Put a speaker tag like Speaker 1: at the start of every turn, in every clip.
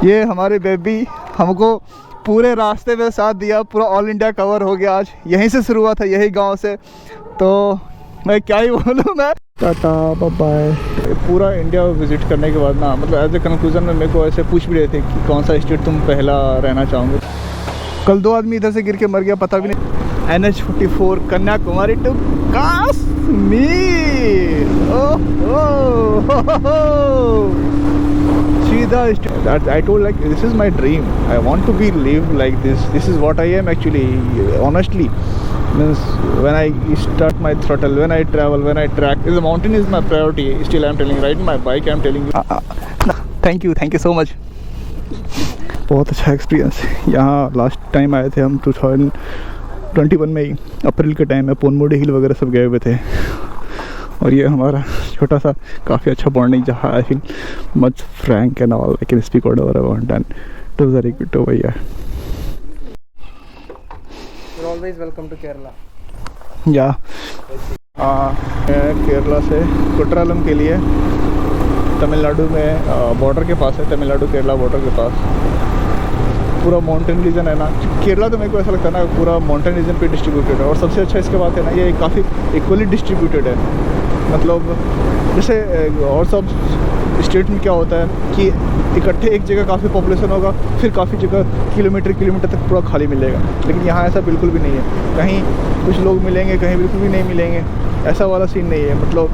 Speaker 1: ये हमारे बेबी हमको पूरे रास्ते में साथ दिया, पूरा ऑल इंडिया कवर हो गया आज। यहीं से शुरू हुआ था, यही गांव से। तो मैं क्या ही बोलूँ, मैं टाटा बाय बाय। पूरा इंडिया विज़िट करने के बाद ना, मतलब एज ए कंक्लूजन में मेरे को ऐसे पूछ भी रहे थे कि कौन सा स्टेट तुम पहला रहना चाहोगे। कल 2 आदमी इधर से गिर के मर गया, पता भी नहीं। NH44 Kanyakumari to Kashmir. That I told, like, this is my dream. I want to be live like this. This is what I am actually. Honestly, means when I start my throttle, when I travel, when I track, the mountain is my priority. Still, I'm telling, right? My bike, I'm telling you. Thank you so much. बहुत अच्छा experience. यहाँ last time आए थे हम 2021 में ही, अप्रैल के time में पोनमुडी हिल वगैरह सब गए हुए थे। और ये हमारा छोटा सा काफ़ी अच्छा बॉन्डिंग जहाँ I feel much frank and all, I can speak whatever I want and it was very good to भैया।
Speaker 2: You're always welcome to Kerala.
Speaker 1: या केरला से कुट्रालम के लिए, तमिलनाडु में बॉर्डर के पास है, तमिलनाडु केरला बॉर्डर के पास। पूरा माउंटेन रीजन है ना केरला, तो मेरे को ऐसा लगता है ना पूरा माउंटेन रीजन पे डिस्ट्रीब्यूटेड है। और सबसे अच्छा इसके बात है ना, ये काफ़ी इक्वली डिस्ट्रीब्यूटेड है। मतलब जैसे और सब स्टेट में क्या होता है कि इकट्ठे एक जगह काफ़ी पॉपुलेशन होगा, फिर काफ़ी जगह किलोमीटर तक पूरा खाली मिलेगा। लेकिन यहाँ ऐसा बिल्कुल भी नहीं है। कहीं कुछ लोग मिलेंगे, कहीं बिल्कुल भी नहीं मिलेंगे, ऐसा वाला सीन नहीं है। मतलब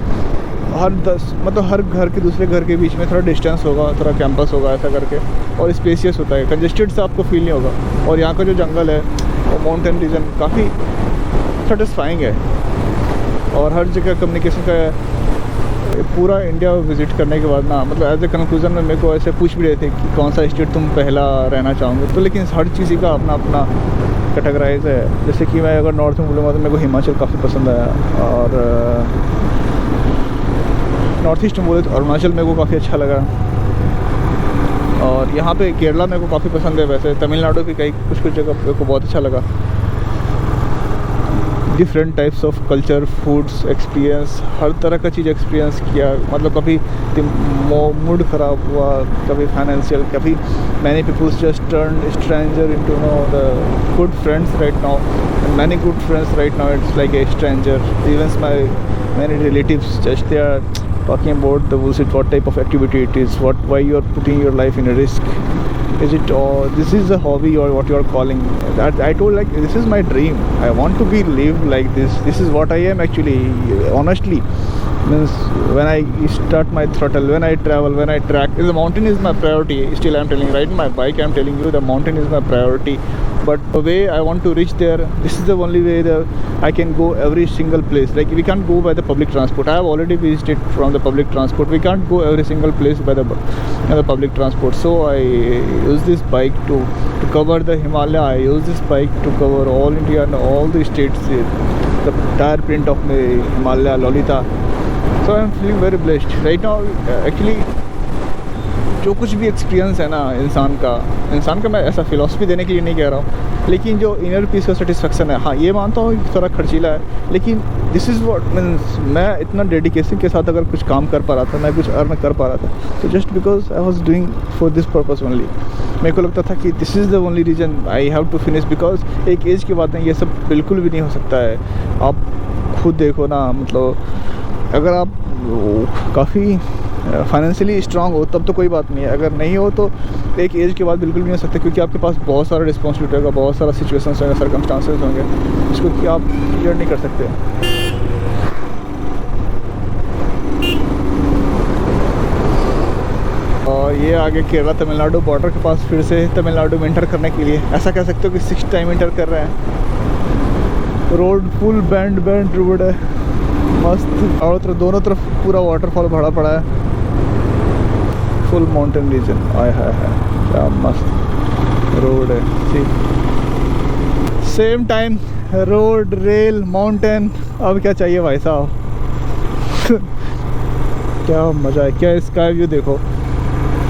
Speaker 1: हर घर के दूसरे घर के बीच में थोड़ा डिस्टेंस होगा, थोड़ा कैंपस होगा, ऐसा करके। और स्पेसियस होता है, कंजेस्टेड से आपको फील नहीं होगा। और यहाँ का जो जंगल है और माउंटेन रीजन काफ़ी सेटिस्फाइंग है। और हर जगह कम्युनिकेशन का पूरा इंडिया विज़िट करने के बाद ना, मतलब एज ए कंक्लूजन में मेरे को ऐसे पूछ भी रहे थे कि कौन सा स्टेट तुम पहला रहना चाहोगे। तो लेकिन हर चीज़ का अपना अपना कैटेगराइज है। जैसे कि मैं अगर नॉर्थ में बोलूँगा तो मेरे को हिमाचल काफ़ी पसंद आया, और नॉर्थ ईस्ट में बोले तो अरुणाचल मेरे को काफ़ी अच्छा लगा। और यहाँ पे केरला मेरे को काफ़ी पसंद है। वैसे तमिलनाडु भी कई कुछ जगह मेरे को बहुत अच्छा लगा। Different types of culture, foods experience, हर तरह का चीज़ एक्सपीरियंस किया। मतलब कभी मूड ख़राब हुआ, कभी फाइनेंशियल, कभी many peoples just turn stranger into no the good friends right now, many good friends right now it's like a stranger. Even my many relatives just they are talking about the bullshit, what type of activity it is, why you are putting your life in a risk, is it this is a hobby or what you are calling that. I told, like, this is my dream. I want to be live like this is what I am actually. Honestly, means when I start my throttle, when I travel, when I track, the mountain is my priority. Still, I'm telling, right? My bike, I'm telling you, the mountain is my priority. But the way I want to reach there, this is the only way that I can go every single place. Like, we can't go by the public transport. I have already visited from the public transport. We can't go every single place by the public transport. So I use this bike to cover the Himalaya. I use this bike to cover all India and all the states, the entire print of the Himalaya, Lolita. So I'm feeling very blessed right now. Actually, जो कुछ भी experience है ना इंसान का मैं ऐसा philosophy देने के लिए नहीं कह रहा हूँ, लेकिन जो इनर पीस का सेटिस्फेक्शन है, हाँ ये मानता हूँ थोड़ा खर्चीला है, लेकिन दिस इज़ व्हाट मीन्स मैं इतना डेडिकेशन के साथ अगर कुछ काम कर पा रहा था, मैं कुछ अर्न कर पा रहा था, तो just because I was doing for this purpose only. मेरे को लगता था कि this is the only reason I have to finish, because एक एज के बाद ये सब बिल्कुल भी नहीं हो सकता है। आप खुद देखो ना, मतलब अगर आप काफ़ी फाइनेंशियली स्ट्रांग हो तब तो कोई बात नहीं है, अगर नहीं हो तो एक एज के बाद बिल्कुल नहीं हो सकता, क्योंकि आपके पास बहुत सारा रिस्पॉन्सिबिलिटी होगा, बहुत सारा सिचुएशंस होंगे, सर्कमस्टांसेस होंगे, जिसको कि आप क्लियर नहीं कर सकते। और ये आगे केरला तमिलनाडु बॉर्डर के पास फिर से तमिलनाडु में इंटर करने के लिए, ऐसा कह सकते हो कि 6th टाइम इंटर कर रहे हैं। रोड फुल बैंड रोड है, मस्त। और दोनों तरफ पूरा वाटरफॉल भरा पड़ा है, फुल माउंटेन रीजन। आय हाय हाय, क्या मस्त रोड है। Same time road, rail, mountain, अब क्या चाहिए भाई साहब। क्या मज़ा है, क्या स्काई व्यू देखो,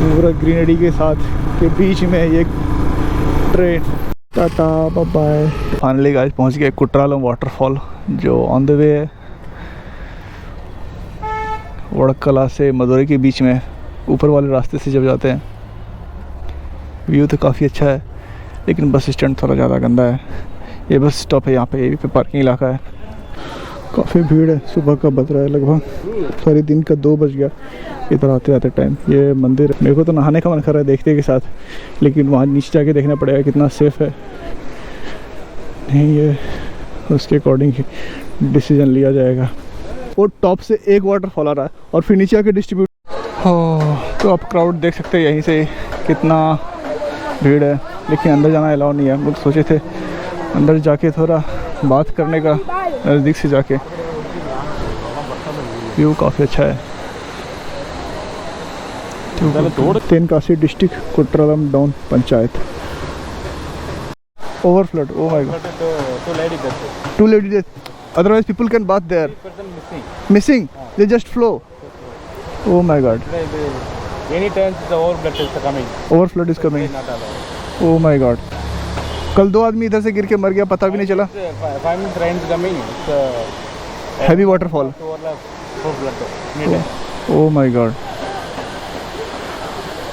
Speaker 1: पूरा ग्रीनरी के साथ के बीच में ये train. Tata bye bye. Finally guys पहुंच गए कुट्रालम वाटरफॉल, जो ऑन द वे है वड़कला से मदुरई के बीच में, ऊपर वाले रास्ते से जब जाते हैं व्यू तो काफ़ी अच्छा है, लेकिन बस स्टैंड थोड़ा ज़्यादा गंदा है। ये बस स्टॉप है यहाँ पे, ये पे पार्किंग इलाका है। काफ़ी भीड़ है, सुबह का बज रहा है लगभग, सॉरी दिन का 2 बज गया इधर आते आते टाइम। ये मंदिर, मेरे को तो नहाने का मन कर रहा है देखते के साथ, लेकिन वहाँ नीचे जाके देखना पड़ेगा कितना सेफ़ है नहीं, ये उसके अकॉर्डिंग डिसीजन लिया जाएगा। वो टॉप से एक वाटरफॉल आ रहा है और फिर नीचे आके डिस्ट्रीब्यूट हो, तो आप क्राउड देख सकते हैं यहीं से कितना भीड़ है, लेकिन अंदर जाना अलाउ नहीं है। हम लोग सोचे थे अंदर जाके थोड़ा बात करने का, नज़दीक से जाके। व्यू काफ़ी अच्छा है। Tenkasi district Courtallam town panchayat. Overflood, oh my God, two lady death, otherwise people can bath there. Missing, they just flow. Oh my God!
Speaker 3: Any times the overflood is coming.
Speaker 1: Overflood is coming. Oh my God! कल 2 आदमी इधर से गिर के मर गया, पता भी नहीं चला।
Speaker 3: 5 minutes rain is coming.
Speaker 1: Heavy waterfall. Oh my God!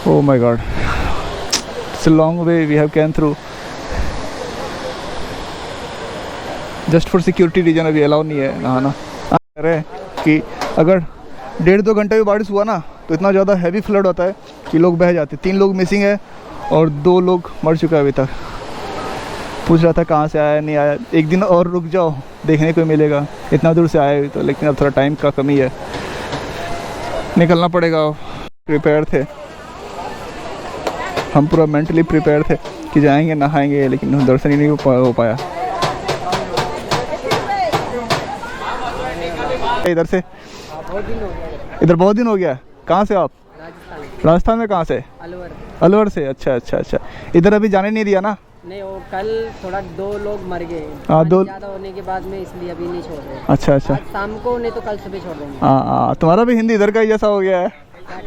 Speaker 1: Oh my God! It's a long way we have came through. Just for security reason अभी अलाउ नहीं है नहाना। अरे कि अगर 1.5-2 घंटे में बारिश हुआ ना तो इतना ज़्यादा हैवी फ्लड होता है कि लोग बह जाते। 3 लोग मिसिंग है और 2 लोग मर चुका है अभी तक। पूछ रहा था कहाँ से आया, नहीं आया, एक दिन और रुक जाओ देखने को मिलेगा, इतना दूर से आए तो, लेकिन अब थोड़ा टाइम का कमी है, निकलना पड़ेगा। प्रिपेयर थे हम, पूरा मेंटली प्रिपेयर थे कि जाएंगे नहाएंगे, लेकिन दर्शन ही नहीं हो पाया। इधर से इधर बहुत दिन हो गया। कहाँ से आप? राजस्थान में। कहाँ से? अलवर से। अच्छा अच्छा अच्छा। इधर अभी जाने नहीं दिया ना?
Speaker 2: नहीं, वो कल थोड़ा 2 लोग मर गए,
Speaker 1: 2
Speaker 2: ज़्यादा होने के बाद में, इसलिए अभी नहीं छोड़ रहे।
Speaker 1: अच्छा अच्छा।
Speaker 2: आज शाम को, नहीं तो कल सुबह छोड़ देंगे।
Speaker 1: हाँ, तुम्हारा भी हिंदी इधर का ही जैसा हो गया है।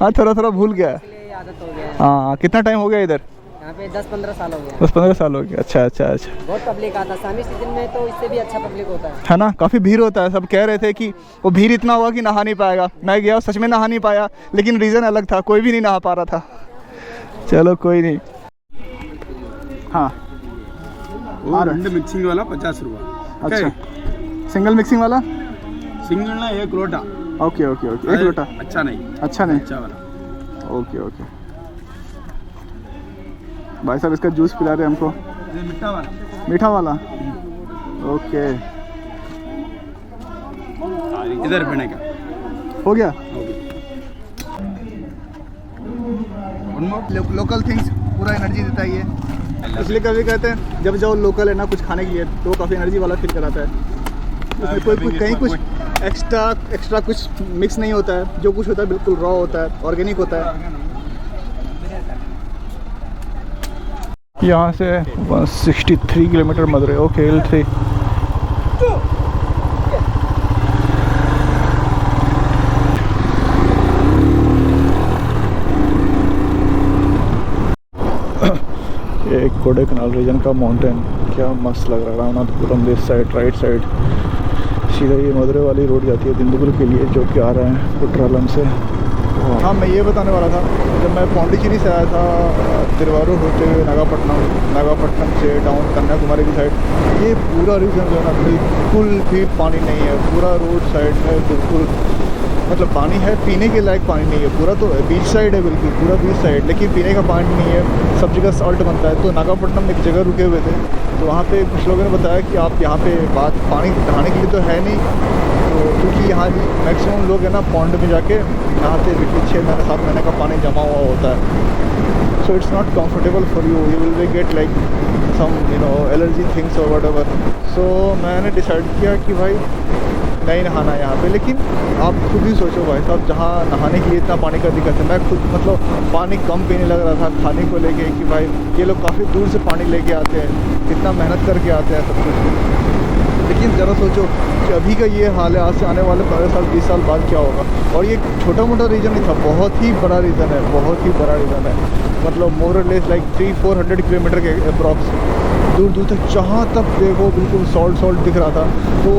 Speaker 1: हाँ, थोड़ा थोड़ा भूल गया,
Speaker 2: इसलिए आदत हो गया।
Speaker 1: हाँ। कितना टाइम हो गया इधर?
Speaker 2: यहाँ पे 10-15 साल हो गया।
Speaker 1: 10-15 साल हो गया। अच्छा अच्छा अच्छा।
Speaker 2: बहुत पब्लिक आता है शामी सीजन में, तो इससे भी अच्छा पब्लिक होता
Speaker 1: है ना, काफ़ी भीड़ होता है। सब कह रहे थे कि वो भीड़ इतना हुआ कि नहा नहीं पाएगा। मैं गया, सच में नहा नहीं पाया, लेकिन रीज़न अलग था, कोई भी नहीं नहा पा रहा था। चलो कोई नहीं। हाँ,
Speaker 3: मिक्सिंग वाला 50 रुपया।
Speaker 1: अच्छा, सिंगल मिक्सिंग वाला?
Speaker 3: सिंगल ना, 1 लोटा।
Speaker 1: ओके ओके ओके, 1 लोटा।
Speaker 3: अच्छा नहीं,
Speaker 1: अच्छा नहीं,
Speaker 3: अच्छा वाला।
Speaker 1: Okay okay. भाई साहब इसका जूस पिला रहे हमको।
Speaker 3: ये मीठा वाला।
Speaker 1: मीठा वाला, ओके।
Speaker 3: इधर पीने का
Speaker 1: हो गया।
Speaker 3: हो
Speaker 1: लोकल थिंग्स पूरा एनर्जी देता है ये, इसलिए कभी कहते हैं जब जाओ लोकल है ना कुछ खाने के लिए तो काफ़ी एनर्जी वाला फील कराता है। उसमें कोई कहीं कुछ एक्स्ट्रा कुछ मिक्स नहीं होता है, जो कुछ होता है बिल्कुल रॉ होता है, ऑर्गेनिक होता है। यहाँ से 163 किलोमीटर मदुरई। Okay, L3। ये एक कोडाईकनाल रीजन का माउंटेन, क्या मस्त लग रहा है। Ramanathapuram left side, right side, सीधा ये मदुरई वाली रोड जाती है दिंडुगुल के लिए, जो कि आ रहा है कुट्रालम से। हाँ, मैं ये बताने वाला था, जब मैं पौंडीचेरी से आया था तिरुवारूर होते हुए नागापट्टनम से डाउन कन्याकुमारी की साइड, ये पूरा रीजन जो है ना बिल्कुल भी पानी नहीं है। पूरा रोड साइड है बिल्कुल, मतलब पानी है, पीने के लायक पानी नहीं है। पूरा तो बीच साइड है, बिल्कुल पूरा बीच साइड, लेकिन पीने का पानी नहीं है। सब जगह सॉल्ट बनता है। तो नागापट्टनम में एक जगह रुके हुए थे, तो वहाँ पे कुछ लोगों ने बताया कि आप यहाँ पे पानी नहाने के लिए तो है नहीं, तो क्योंकि यहाँ मैक्सिमम लोग है ना पॉन्ड में जाके नहाते, बिल्कुल 6 महीने 7 महीने का पानी जमा हुआ होता है। So it's not comfortable for you, you will get like some allergy things और वट एवर। सो मैंने डिसाइड किया कि भाई नहीं नहाना यहाँ पे। लेकिन आप खुद ही सोचो भाई साहब, जहाँ नहाने के लिए इतना पानी का दिक्कत है। मैं खुद मतलब पानी कम पीने लग रहा था खाने को लेके कि भाई ये लोग काफ़ी दूर से पानी लेके आते हैं, कितना मेहनत करके आते हैं सब कुछ। लेकिन ज़रा सोचो कि अभी का ये हाल है, आज से आने वाले 15 साल 20 साल बाद क्या होगा। और ये छोटा मोटा रीज़न नहीं था, बहुत ही बड़ा रीज़न है, बहुत ही बड़ा रीज़न है। मतलब मोर और लेस लाइक 300-400 किलोमीटर के अप्रॉक्स दूर दूर तक जहाँ तक देखो बिल्कुल सॉल्ट दिख रहा था। तो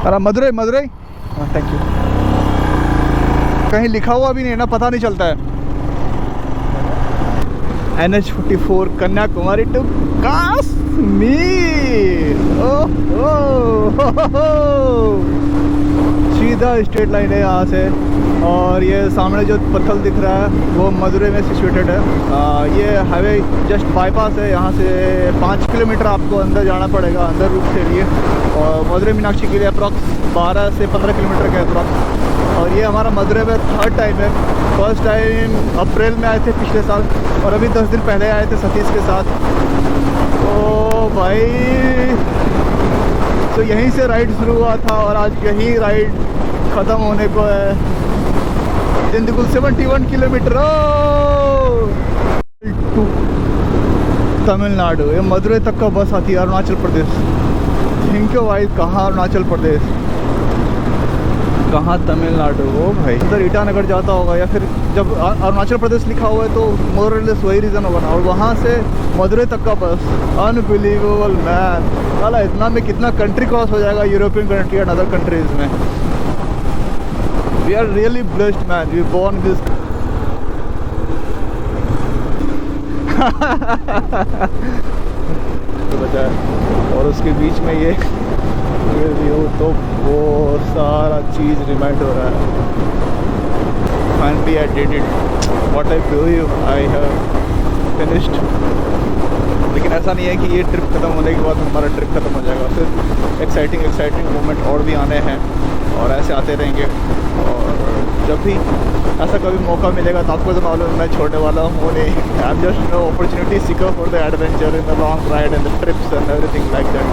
Speaker 1: अरे मदुरई, हाँ थैंक यू। कहीं लिखा हुआ भी नहीं है ना, पता नहीं चलता है। NH44 Kanyakumari to Kashmir. सीधा स्ट्रेट लाइन है यहाँ से। और ये सामने जो पत्थर दिख रहा है वो मदुरई में सिचुएटेड है। ये हाईवे जस्ट बाईपास है। यहाँ से 5 किलोमीटर आपको अंदर जाना पड़ेगा, अंदर रूट के लिए। और मदुरई मीनाक्षी के लिए अप्रॉक्स 12 से 15 किलोमीटर के अप्रॉक्स। और ये हमारा मदुरई में 3rd टाइम है। फर्स्ट टाइम अप्रैल में आए थे पिछले साल, और अभी 10 दिन पहले आए थे सतीश के साथ। ओ भाई, तो यहीं से राइड शुरू हुआ था और आज यही राइड ख़त्म होने को है। दिंदुगुल 71 किलोमीटर टू तमिलनाडु। ये मदुरई तक का बस आती है, अरुणाचल प्रदेश। थिंक भाई, कहाँ अरुणाचल प्रदेश, कहाँ तमिलनाडु। ओ भाई, इधर ईटानगर जाता होगा, या फिर जब अरुणाचल प्रदेश लिखा हुआ है तो मोरलेस वही रीज़न होगा ना। और वहाँ से मदुरई तक का बस, अनबिलीवेबल मैन। साला इतना में कितना कंट्री क्रॉस हो जाएगा, European country and other countries में। We are really blessed man, we born this. और उसके बीच में ये व्यू, तो वो सारा चीज़ रिमाइंड हो रहा है। Finally I did it. What I believe I have finished. लेकिन ऐसा नहीं है कि ये ट्रिप ख़त्म होने के बाद हमारा ट्रिप ख़त्म हो जाएगा। फिर एक्साइटिंग मोमेंट और भी आने हैं, और ऐसे आते रहेंगे। और जब भी ऐसा कभी मौका मिलेगा तो आपको तो मालूम मैं छोड़ने वाला हूँ नहीं। I am just no opportunity seeker for the adventure in the long ride and the trips and everything like that.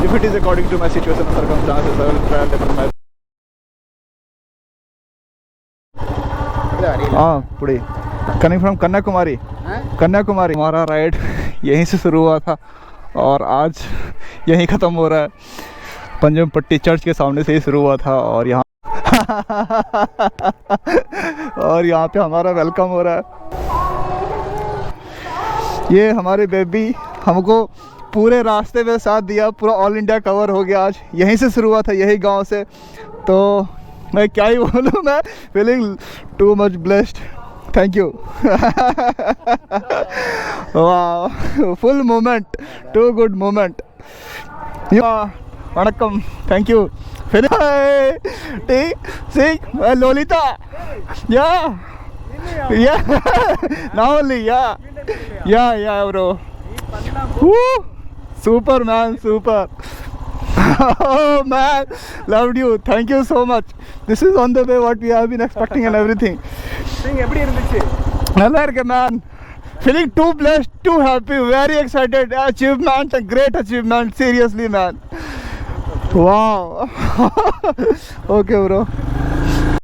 Speaker 1: If it is according to my situation circumstances, I will try my. हाँ, puri coming from Kanyakumari. Kanyakumari हमारा ride यहीं से शुरू हुआ था और आज यहीं ख़त्म हो रहा है। पंचम पट्टी चर्च के सामने से ही शुरू हुआ था, और यहाँ और यहाँ पे हमारा वेलकम हो रहा है। ये हमारे बेबी हमको पूरे रास्ते में साथ दिया, पूरा ऑल इंडिया कवर हो गया। आज यहीं से शुरू हुआ था, यही गांव से। तो मैं क्या ही बोलूँ, मैं feeling too much blessed. Thank you. वाह, full moment, too good moment. वणक्कम, थैंक यू। फिर Lolita, yeah now only, yeah bro. Woo, super man, super. Oh man, loved you, thank you so much. This is on the way what we have been expecting and everything.
Speaker 3: எப்படி இருந்துச்சு?
Speaker 1: நல்லா இருக்கு man, feeling too blessed, too happy, very excited. Achievement, a great achievement, seriously man. Wow. Okay bro.